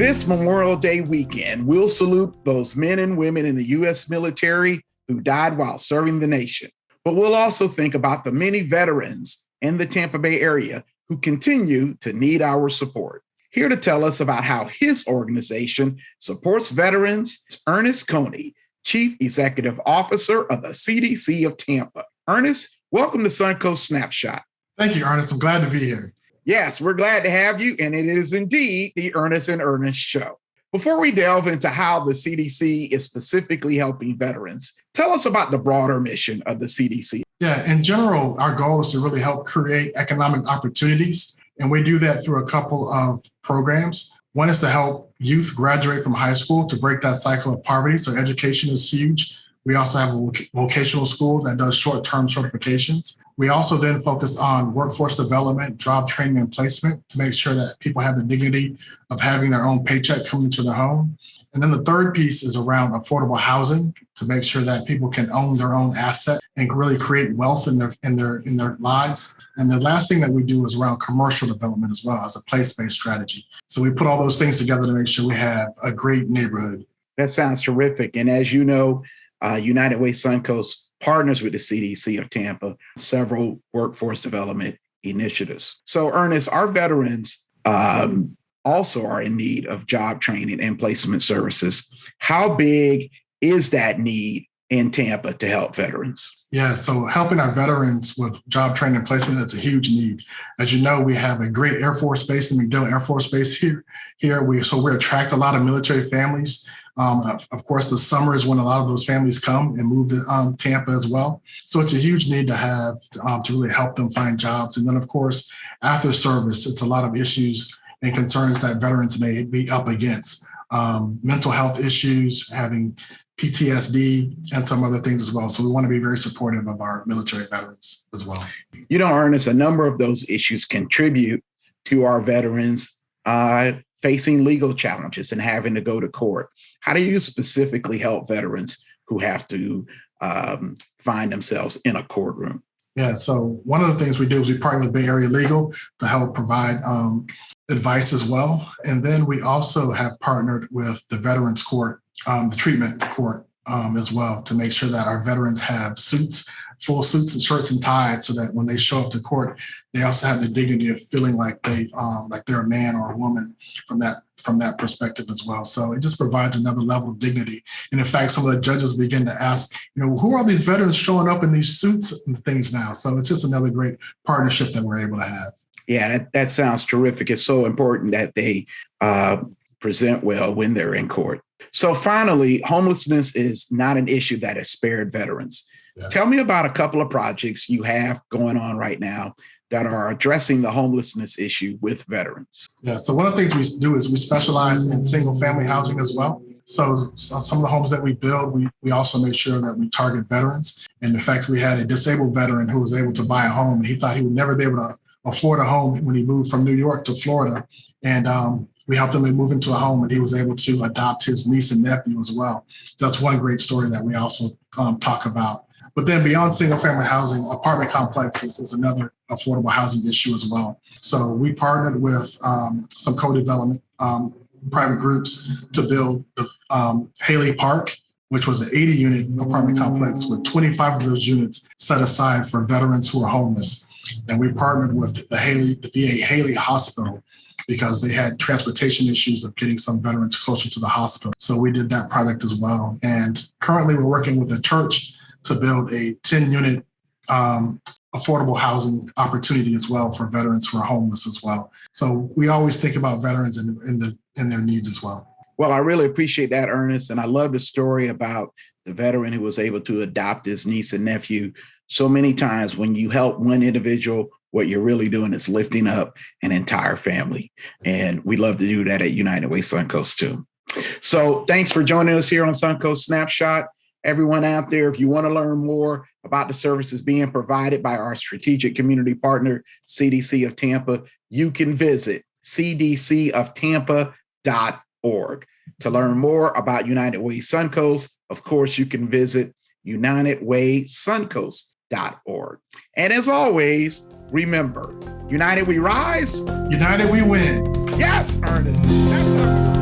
This Memorial Day weekend, we'll salute those men and women in the U.S. military who died while serving the nation. But we'll also think about the many veterans in the Tampa Bay area who continue to need our support. Here to tell us about how his organization supports veterans is Ernest Coney, Chief Executive Officer of the CDC of Tampa. Ernest, welcome to Suncoast Snapshot. Thank you, Ernest. I'm glad to be here. Yes, we're glad to have you, and it is indeed the Ernest and Ernest Show. Before we delve into how the CDC is specifically helping veterans, tell us about the broader mission of the CDC. Yeah, in general, our goal is to really help create economic opportunities, and we do that through a couple of programs. One is to help youth graduate from high school to break that cycle of poverty, so education is huge. We also have a vocational school that does short-term certifications. We also then focus on workforce development, job training, and placement to make sure that people have the dignity of having their own paycheck coming to their home. And then the third piece is around affordable housing to make sure that people can own their own asset and really create wealth in their lives. And the last thing that we do is around commercial development as well as a place-based strategy. So we put all those things together to make sure we have a great neighborhood. That sounds terrific. And as you know, United Way Suncoast partners with the CDC of Tampa, several workforce development initiatives. So Ernest, our veterans also are in need of job training and placement services. How big is that need in Tampa to help veterans? Yeah, so helping our veterans with job training and placement is a huge need. As you know, we have a great Air Force base in MacDill Air Force Base here. We attract a lot of military families. Of course, the summer is when a lot of those families come and move to Tampa as well. So it's a huge need to have to really help them find jobs. And then, of course, after service, it's a lot of issues and concerns that veterans may be up against. Mental health issues, having PTSD, and some other things as well. So we want to be very supportive of our military veterans as well. You know, Ernest, a number of those issues contribute to our veterans facing legal challenges and having to go to court. How do you specifically help veterans who have to find themselves in a courtroom? Yeah, so one of the things we do is we partner with Bay Area Legal to help provide advice as well. And then we also have partnered with the Veterans Court, the treatment court as well, to make sure that our veterans have full suits and shirts and ties, so that when they show up to court, they also have the dignity of feeling like they're a man or a woman from that perspective as well. So it just provides another level of dignity. And in fact, some of the judges begin to ask, who are these veterans showing up in these suits and things now? So it's just another great partnership that we're able to have. Yeah, that sounds terrific. It's so important that they present well when they're in court. So finally, homelessness is not an issue that has spared veterans. Yes. Tell me about a couple of projects you have going on right now that are addressing the homelessness issue with veterans. Yeah, so one of the things we do is we specialize in single family housing as well. So some of the homes that we build, we also make sure that we target veterans. And in fact, we had a disabled veteran who was able to buy a home, and he thought he would never be able to afford a home when he moved from New York to Florida. And we helped him move into a home, and he was able to adopt his niece and nephew as well. So that's one great story that we also talk about. But then beyond single family housing, apartment complexes is another affordable housing issue as well. So we partnered with some co-development private groups to build the Haley Park, which was an 80-unit apartment complex with 25 of those units set aside for veterans who are homeless. And we partnered with the VA Haley Hospital because they had transportation issues of getting some veterans closer to the hospital. So we did that project as well. And currently we're working with a church to build a 10-unit affordable housing opportunity as well for veterans who are homeless as well. So we always think about veterans and their needs as well. Well, I really appreciate that, Ernest. And I love the story about the veteran who was able to adopt his niece and nephew. So many times when you help one individual, what you're really doing is lifting up an entire family. And we love to do that at United Way Suncoast too. So thanks for joining us here on Suncoast Snapshot. Everyone out there, if you want to learn more about the services being provided by our strategic community partner, CDC of Tampa, you can visit cdcoftampa.org. To learn more about United Way Suncoast, of course, you can visit unitedwaysuncoast.org. And as always, remember, united we rise. United we win. Yes, Ernest. That's